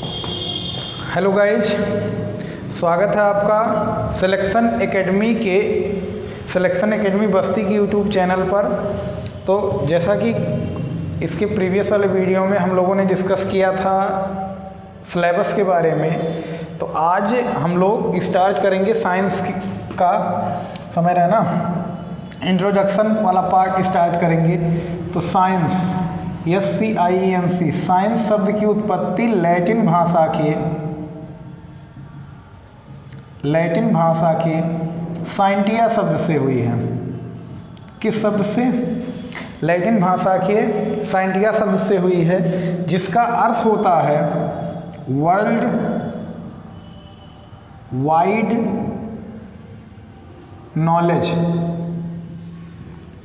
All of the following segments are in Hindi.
हेलो गाइज, स्वागत है आपका सिलेक्शन एकेडमी बस्ती की यूट्यूब चैनल पर। तो जैसा कि इसके प्रीवियस वाले वीडियो में हम लोगों ने डिस्कस किया था सिलेबस के बारे में, तो आज हम लोग स्टार्ट करेंगे साइंस का। समझ रहे हैं ना, इंट्रोडक्शन वाला पार्ट स्टार्ट करेंगे। तो साइंस, SCIENC, साइंस शब्द की उत्पत्ति लैटिन भाषा के साइंटिया शब्द से हुई है। किस शब्द से? लैटिन भाषा के साइंटिया शब्द से हुई है, जिसका अर्थ होता है वर्ल्ड वाइड नॉलेज,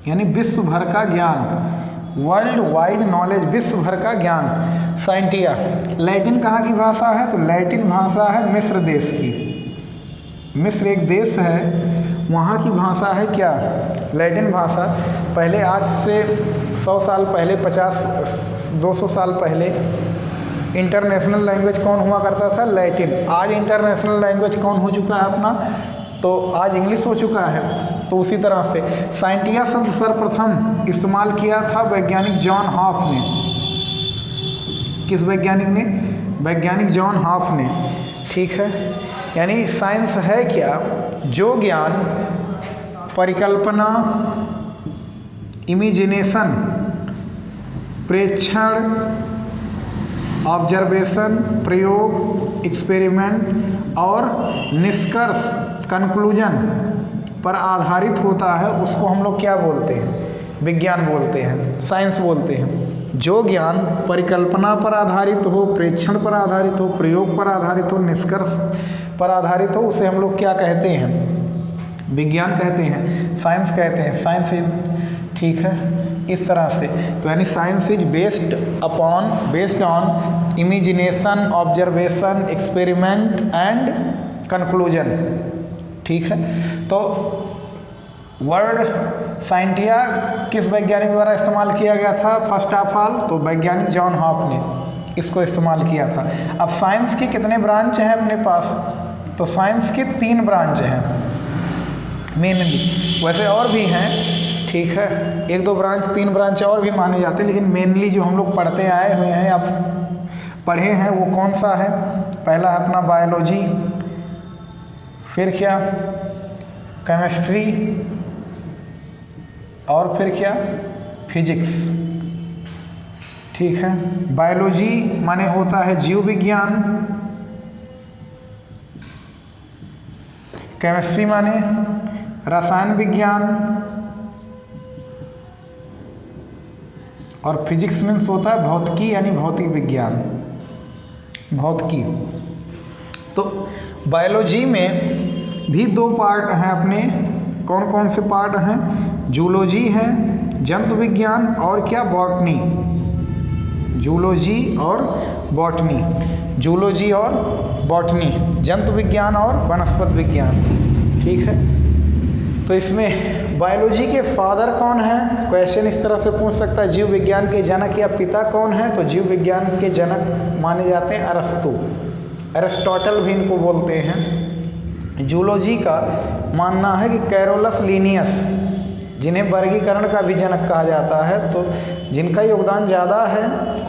यानी विश्व भर का ज्ञान। वर्ल्ड वाइड नॉलेज, विश्व भर का ज्ञान। साइंटिया लैटिन कहाँ की भाषा है? तो लैटिन भाषा है मिस्र देश की। मिस्र एक देश है, वहाँ की भाषा है क्या? लैटिन भाषा। पहले आज से 100 साल पहले, 50-200 साल पहले इंटरनेशनल लैंग्वेज कौन हुआ करता था? लैटिन। आज इंटरनेशनल लैंग्वेज कौन हो चुका है अपना? तो आज इंग्लिश हो चुका है। तो उसी तरह से साइंटिया शब्द सर्वप्रथम इस्तेमाल किया था वैज्ञानिक जॉन हॉफ ने। किस वैज्ञानिक ने? वैज्ञानिक जॉन हॉफ ने। ठीक है, यानी साइंस है क्या? जो ज्ञान परिकल्पना, इमेजिनेशन, प्रेक्षण, ऑब्जर्वेशन, प्रयोग, एक्सपेरिमेंट और निष्कर्ष, कंक्लूजन पर आधारित होता है, उसको हम लोग क्या बोलते हैं? विज्ञान बोलते हैं, साइंस बोलते हैं। जो ज्ञान परिकल्पना पर आधारित हो, प्रेक्षण पर आधारित हो, प्रयोग पर आधारित हो, निष्कर्ष पर आधारित हो, उसे हम लोग क्या कहते हैं? विज्ञान कहते हैं, साइंस कहते हैं। साइंस इज, ठीक है, इस तरह से। तो यानी science is based on imagination, observation, experiment and conclusion. ठीक है, तो वर्ड साइंटिया किस वैज्ञानिक द्वारा इस्तेमाल किया गया था? फर्स्ट ऑफ ऑल तो वैज्ञानिक जॉन हॉफ ने इसको इस्तेमाल किया था। अब साइंस के कितने ब्रांच हैं अपने पास? तो साइंस के 3 ब्रांच हैं मेनली। वैसे और भी हैं, ठीक है, 1-2 ब्रांच, 3 ब्रांच और भी माने जाते हैं, लेकिन मेनली जो हम लोग पढ़ते आए हुए हैं या पढ़े हैं वो कौन सा है? पहला है अपना बायोलॉजी, फिर क्या? केमिस्ट्री, और फिर क्या? फिजिक्स। ठीक है, बायोलॉजी माने होता है जीव विज्ञान, केमिस्ट्री माने रसायन विज्ञान, और फिजिक्स मीन्स होता है भौतिकी, यानी भौतिक विज्ञान, भौतिकी। तो बायोलॉजी में भी 2 पार्ट हैं अपने। कौन कौन से पार्ट हैं? जूलॉजी है, जंतु विज्ञान, और क्या? बॉटनी। जूलॉजी और बॉटनी, जूलॉजी और बॉटनी, जंतु विज्ञान और वनस्पति विज्ञान। ठीक है, तो इसमें बायोलॉजी के फादर कौन हैं? क्वेश्चन इस तरह से पूछ सकता है, जीव विज्ञान के जनक या पिता कौन है? तो जीव विज्ञान के जनक माने जाते हैं अरस्तु, एरिस्टोटल भी इनको बोलते हैं। जूलॉजी का मानना है कि कैरोलस लीनियस, जिन्हें वर्गीकरण का भी जनक कहा जाता है, तो जिनका योगदान ज़्यादा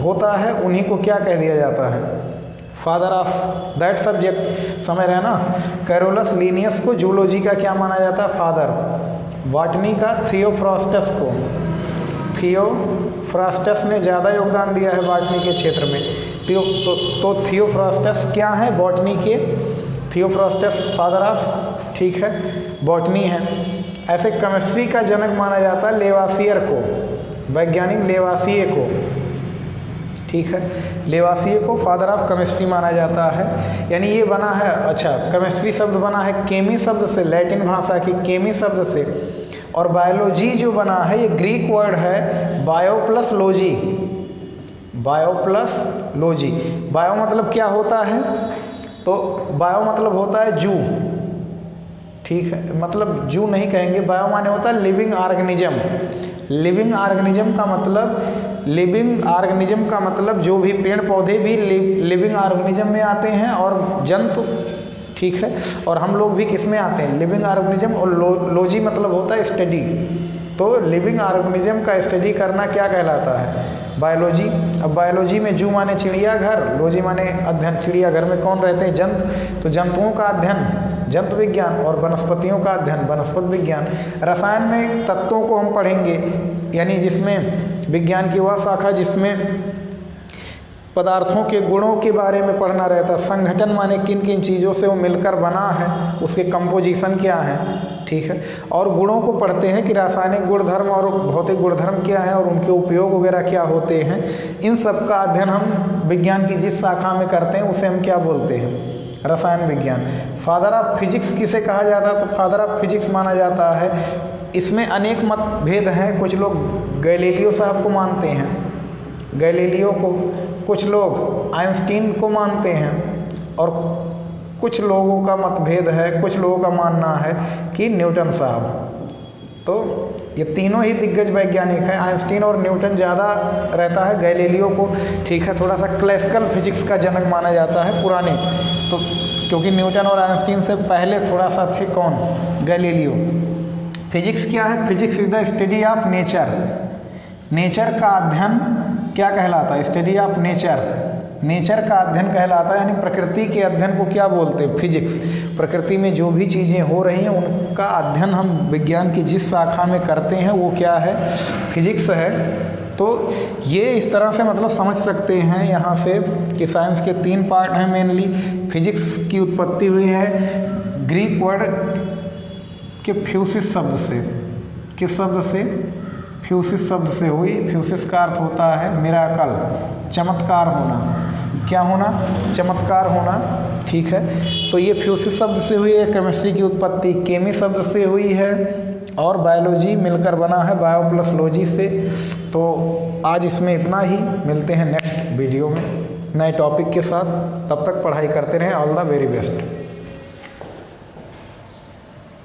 होता है उन्हीं को क्या कह दिया जाता है? Father of that subject. समझ रहे हैं ना? कैरोलस लीनियस को जूलॉजी का क्या माना जाता है? फादर। बॉटनी का थियोफ्रास्टस को। थियोफ्रास्टस ने ज़्यादा योगदान दिया है बॉटनी के क्षेत्र में। तो थियोफ्रास्टस क्या है? बॉटनी के थियोफ्रास्टस फादर ऑफ, ठीक है, बॉटनी है। ऐसे केमिस्ट्री का जनक माना जाता है लेवासियर को, वैज्ञानिक लेवासिए को। ठीक है, लेवासिए को फादर ऑफ केमिस्ट्री माना जाता है। यानी ये बना है, अच्छा, केमिस्ट्री शब्द बना है केमी शब्द से, लैटिन भाषा की केमी शब्द से। और बायोलॉजी जो बना है ये ग्रीक वर्ड है bio plus logy. Bio plus logy. Bio मतलब क्या होता है? तो बायो मतलब होता है जू। ठीक है, मतलब जू नहीं कहेंगे, बायो माने होता है लिविंग ऑर्गेनिज्म। लिविंग ऑर्गेनिज्म का मतलब लिविंग ऑर्गेनिज्म का मतलब जो भी पेड़ पौधे भी लिविंग ऑर्गेनिज्म में आते हैं, और जंतु, ठीक है, और हम लोग भी किस में आते हैं, लिविंग ऑर्गेनिज्म। और लॉजी मतलब होता है स्टडी। तो लिविंग ऑर्गेनिज्म का स्टडी करना क्या कहलाता है, बायोलॉजी। अब बायोलॉजी में जू माने चिड़ियाघर, लॉजी माने अध्ययन, चिड़ियाघर में कौन रहते हैं, जंतु, तो जंतुओं का अध्ययन जंतु विज्ञान, और वनस्पतियों का अध्ययन वनस्पति विज्ञान। रसायन में तत्वों को हम पढ़ेंगे, यानी जिसमें विज्ञान की वह शाखा जिसमें पदार्थों के गुणों के बारे में पढ़ना रहता है। संगठन माने किन किन चीज़ों से वो मिलकर बना है, उसके कंपोजिशन क्या है, ठीक है। और गुणों को पढ़ते हैं कि रासायनिक गुणधर्म और भौतिक गुणधर्म क्या है और उनके उपयोग वगैरह क्या होते हैं। इन सब का अध्ययन हम विज्ञान की जिस शाखा में करते हैं उसे हम क्या बोलते हैं, रसायन विज्ञान। फादर ऑफ फिजिक्स किसे कहा जाता है, तो फादर ऑफ फिजिक्स माना जाता है। इसमें अनेक मतभेद हैं, कुछ लोग गैलीलियो साहब को मानते हैं, गैलीलियो को, कुछ लोग आइंस्टीन को मानते हैं, और कुछ लोगों का मतभेद है, कुछ लोगों का मानना है कि न्यूटन साहब। तो ये तीनों ही दिग्गज वैज्ञानिक हैं, आइंस्टीन और न्यूटन ज़्यादा रहता है, गैलीलियो को, ठीक है, थोड़ा सा क्लासिकल फिजिक्स का जनक माना जाता है पुराने, तो क्योंकि न्यूटन और आइंस्टीन से पहले थोड़ा सा थे कौन, गैलीलियो। फिजिक्स क्या है, physics is the study of nature. Nature का अध्ययन क्या कहलाता है, स्टडी ऑफ नेचर, नेचर का अध्ययन कहलाता है, यानी प्रकृति के अध्ययन को क्या बोलते हैं, फिजिक्स। प्रकृति में जो भी चीज़ें हो रही हैं उनका अध्ययन हम विज्ञान की जिस शाखा में करते हैं वो क्या है, फिजिक्स है। तो ये इस तरह से मतलब समझ सकते हैं यहाँ से कि साइंस के 3 पार्ट हैं मेनली। फिजिक्स की उत्पत्ति हुई है ग्रीक वर्ड के फ्यूसिस शब्द से। किस शब्द से, फ्यूसिस शब्द से हुई। फ्यूसिस का अर्थ होता है मिराकल, चमत्कार होना। क्या होना, चमत्कार होना, ठीक है। तो ये फ्यूसिस शब्द से हुई है। केमिस्ट्री की उत्पत्ति केमी शब्द से हुई है, और बायोलॉजी मिलकर बना है बायो प्लस लॉजी से। तो आज इसमें इतना ही, मिलते हैं नेक्स्ट वीडियो में नए टॉपिक के साथ। तब तक पढ़ाई करते रहें। All the very best.